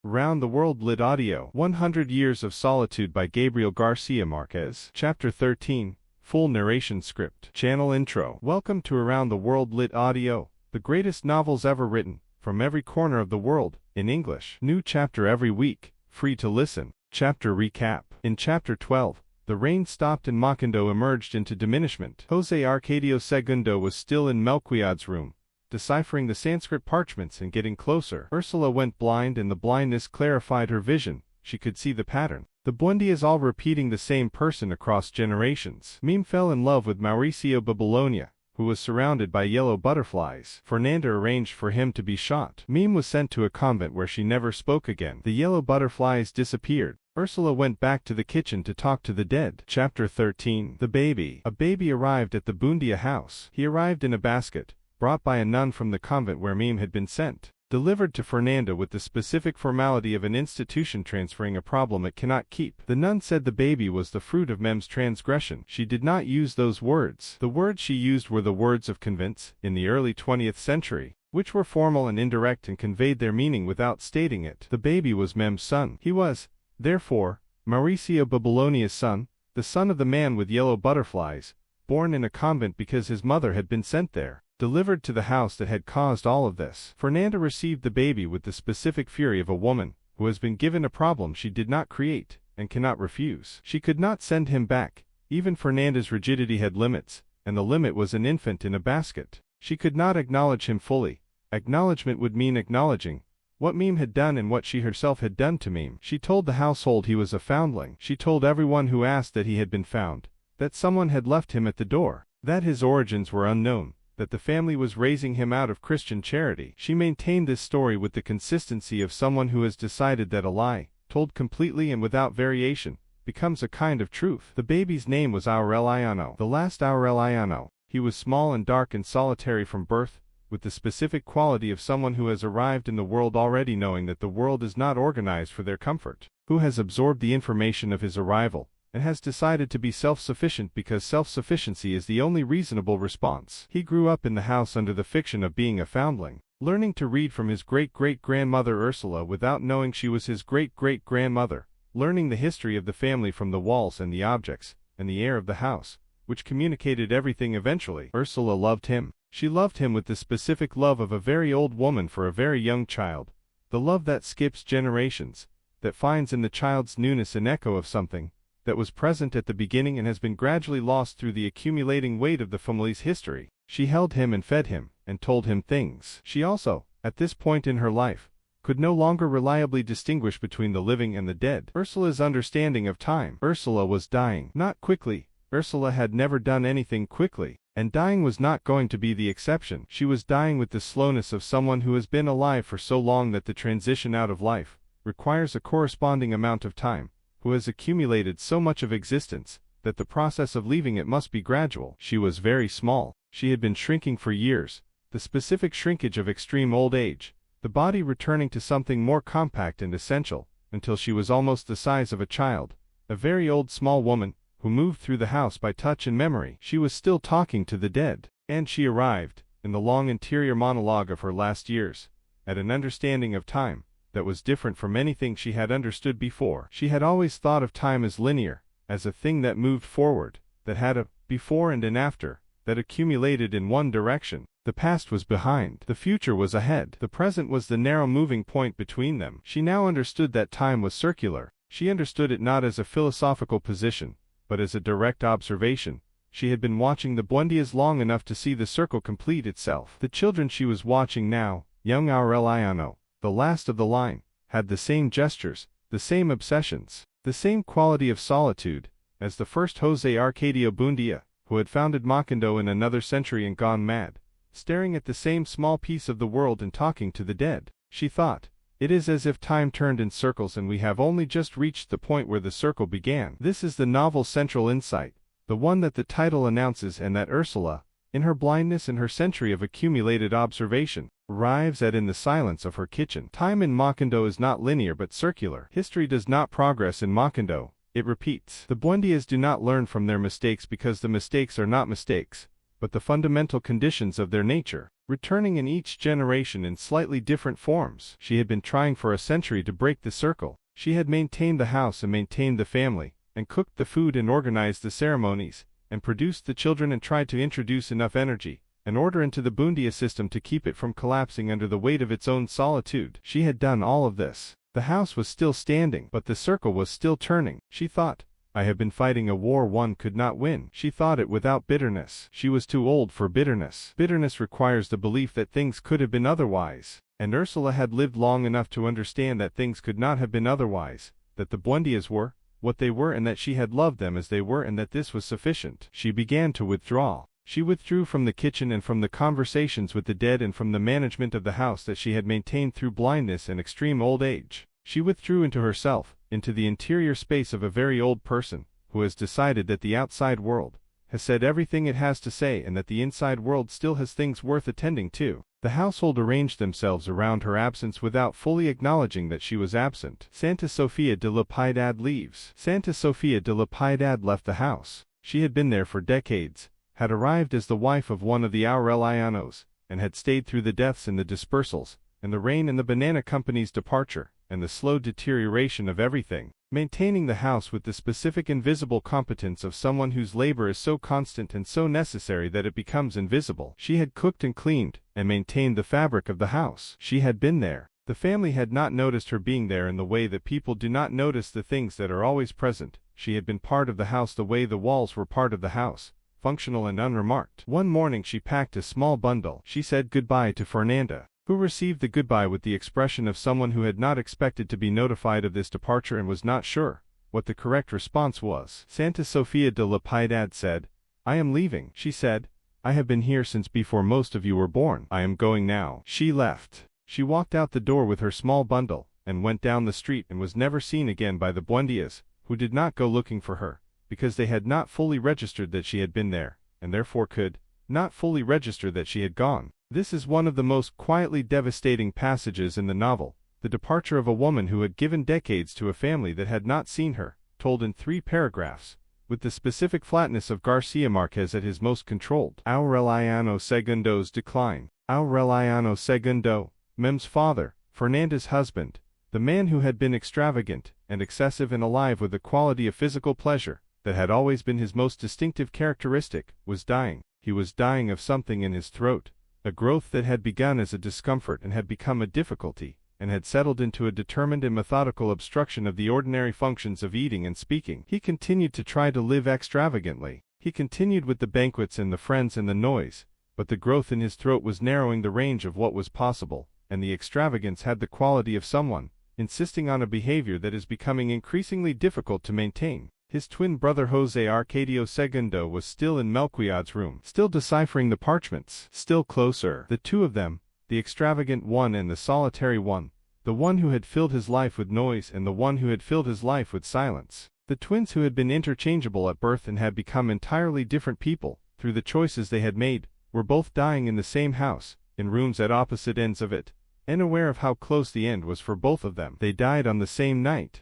Round the World Lit Audio 100 Years of Solitude by Gabriel García Márquez. Chapter 13, Full Narration Script. Channel Intro. Welcome to Around the World Lit Audio, the greatest novels ever written, from every corner of the world, in English. New chapter every week, free to listen. Chapter Recap. In Chapter 12, the rain stopped and Macondo emerged into diminishment. José Arcadio II was still in Melquiad's room, deciphering the Sanskrit parchments and getting closer. Ursula went blind and the blindness clarified her vision. She could see the pattern. The Buendias all repeating the same person across generations. Mime fell in love with Mauricio Babylonia, who was surrounded by yellow butterflies. Fernanda arranged for him to be shot. Mime was sent to a convent where she never spoke again. The yellow butterflies disappeared. Ursula went back to the kitchen to talk to the dead. Chapter 13. The Baby. A baby arrived at the Buendía house. He arrived in a basket, brought by a nun from the convent where Mime had been sent, delivered to Fernanda with the specific formality of an institution transferring a problem it cannot keep. The nun said the baby was the fruit of Mime's transgression. She did not use those words. The words she used were the words of convents, in the early 20th century, which were formal and indirect and conveyed their meaning without stating it. The baby was Mime's son. He was, therefore, Mauricio Babylonia's son, the son of the man with yellow butterflies, born in a convent because his mother had been sent there, delivered to the house that had caused all of this. Fernanda received the baby with the specific fury of a woman who has been given a problem she did not create and cannot refuse. She could not send him back. Even Fernanda's rigidity had limits, and the limit was an infant in a basket. She could not acknowledge him fully. Acknowledgement would mean acknowledging what Mime had done and what she herself had done to Mime. She told the household he was a foundling. She told everyone who asked that he had been found, that someone had left him at the door, that his origins were unknown, that the family was raising him out of Christian charity. She maintained this story with the consistency of someone who has decided that a lie, told completely and without variation, becomes a kind of truth. The baby's name was Aureliano, the last Aureliano. He was small and dark and solitary from birth, with the specific quality of someone who has arrived in the world already knowing that the world is not organized for their comfort, who has absorbed the information of his arrival, and has decided to be self-sufficient because self-sufficiency is the only reasonable response. He grew up in the house under the fiction of being a foundling, learning to read from his great-great-grandmother Ursula without knowing she was his great-great-grandmother, learning the history of the family from the walls and the objects, and the air of the house, which communicated everything eventually. Ursula loved him. She loved him with the specific love of a very old woman for a very young child, the love that skips generations, that finds in the child's newness an echo of something that was present at the beginning and has been gradually lost through the accumulating weight of the family's history. She held him and fed him, and told him things. She also, at this point in her life, could no longer reliably distinguish between the living and the dead. Ursula's understanding of time. Ursula was dying. Not quickly. Ursula had never done anything quickly, and dying was not going to be the exception. She was dying with the slowness of someone who has been alive for so long that the transition out of life requires a corresponding amount of time, who has accumulated so much of existence, that the process of leaving it must be gradual. She was very small. She had been shrinking for years, the specific shrinkage of extreme old age, the body returning to something more compact and essential, until she was almost the size of a child, a very old small woman, who moved through the house by touch and memory. She was still talking to the dead, and she arrived, in the long interior monologue of her last years, at an understanding of time that was different from anything she had understood before. She had always thought of time as linear, as a thing that moved forward, that had a before and an after, that accumulated in one direction. The past was behind. The future was ahead. The present was the narrow moving point between them. She now understood that time was circular. She understood it not as a philosophical position, but as a direct observation. She had been watching the Buendias long enough to see the circle complete itself. The children she was watching now, young Aureliano, the last of the line, had the same gestures, the same obsessions, the same quality of solitude, as the first José Arcadio Buendía, who had founded Macondo in another century and gone mad, staring at the same small piece of the world and talking to the dead. She thought, it is as if time turned in circles and we have only just reached the point where the circle began. This is the novel's central insight, the one that the title announces and that Ursula, in her blindness and her century of accumulated observation, arrives at in the silence of her kitchen. Time in Macondo is not linear but circular. History does not progress in Macondo, it repeats. The Buendias do not learn from their mistakes because the mistakes are not mistakes, but the fundamental conditions of their nature. returning in each generation in slightly different forms. She had been trying for a century to break the circle. She had maintained the house and maintained the family, and cooked the food and organized the ceremonies, and produced the children and tried to introduce enough energy and order into the Buendía system to keep it from collapsing under the weight of its own solitude. She had done all of this. The house was still standing, but the circle was still turning. She thought, I have been fighting a war one could not win. She thought it without bitterness. She was too old for bitterness. Bitterness requires the belief that things could have been otherwise. And Ursula had lived long enough to understand that things could not have been otherwise, that the Buendías were what they were and that she had loved them as they were and that this was sufficient. She began to withdraw. She withdrew from the kitchen and from the conversations with the dead and from the management of the house that she had maintained through blindness and extreme old age. She withdrew into herself, into the interior space of a very old person, who has decided that the outside world has said everything it has to say and that the inside world still has things worth attending to. The household arranged themselves around her absence without fully acknowledging that she was absent. Santa Sofía de la Piedad leaves. Santa Sofía de la Piedad left the house. She had been there for decades, had arrived as the wife of one of the Aurelianos, and had stayed through the deaths and the dispersals, and the rain and the banana company's departure, and the slow deterioration of everything, maintaining the house with the specific invisible competence of someone whose labor is so constant and so necessary that it becomes invisible. She had cooked and cleaned, and maintained the fabric of the house. She had been there. The family had not noticed her being there in the way that people do not notice the things that are always present. She had been part of the house the way the walls were part of the house, functional and unremarked. One morning she packed a small bundle. She said goodbye to Fernanda, who received the goodbye with the expression of someone who had not expected to be notified of this departure and was not sure what the correct response was. Santa Sofía de la Piedad said, I am leaving. She said, I have been here since before most of you were born. I am going now. She left. She walked out the door with her small bundle, and went down the street and was never seen again by the Buendías, who did not go looking for her, because they had not fully registered that she had been there, and therefore could not fully register that she had gone. This is one of the most quietly devastating passages in the novel, the departure of a woman who had given decades to a family that had not seen her, told in 3 paragraphs, with the specific flatness of García Márquez at his most controlled. Aureliano Segundo's decline. Aureliano Segundo, Mem's father, Fernanda's husband, the man who had been extravagant and excessive and alive with the quality of physical pleasure that had always been his most distinctive characteristic, was dying. He was dying of something in his throat, a growth that had begun as a discomfort and had become a difficulty, and had settled into a determined and methodical obstruction of the ordinary functions of eating and speaking. He continued to try to live extravagantly. He continued with the banquets and the friends and the noise, but the growth in his throat was narrowing the range of what was possible, and the extravagance had the quality of someone insisting on a behavior that is becoming increasingly difficult to maintain. His twin brother José Arcadio Segundo was still in Melquiad's room, still deciphering the parchments, still closer. The two of them, the extravagant one and the solitary one, the one who had filled his life with noise and the one who had filled his life with silence. The twins who had been interchangeable at birth and had become entirely different people, through the choices they had made, were both dying in the same house, in rooms at opposite ends of it, and aware of how close the end was for both of them. They died on the same night,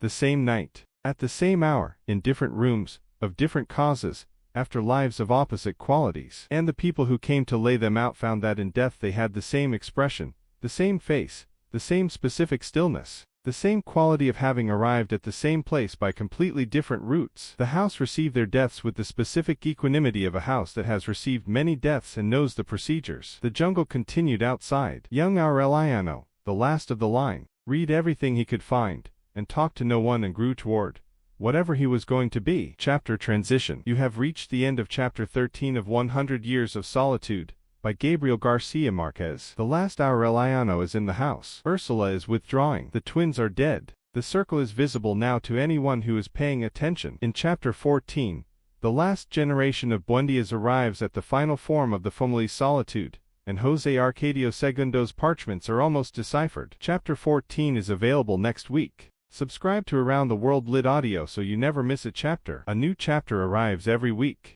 at the same hour, in different rooms, of different causes, after lives of opposite qualities. And the people who came to lay them out found that in death they had the same expression, the same face, the same specific stillness, the same quality of having arrived at the same place by completely different routes. The house received their deaths with the specific equanimity of a house that has received many deaths and knows the procedures. The jungle continued outside. Young Aureliano, the last of the line, read everything he could find, and talked to no one and grew toward whatever he was going to be. Chapter Transition. You have reached the end of Chapter 13 of 100 Years of Solitude, by Gabriel García Márquez. The last Aureliano is in the house. Ursula is withdrawing. The twins are dead. The circle is visible now to anyone who is paying attention. In Chapter 14, the last generation of Buendías arrives at the final form of the family's solitude, and José Arcadio Segundo's parchments are almost deciphered. Chapter 14 is available next week. Subscribe to Around the World Lit Audio so you never miss a chapter. A new chapter arrives every week.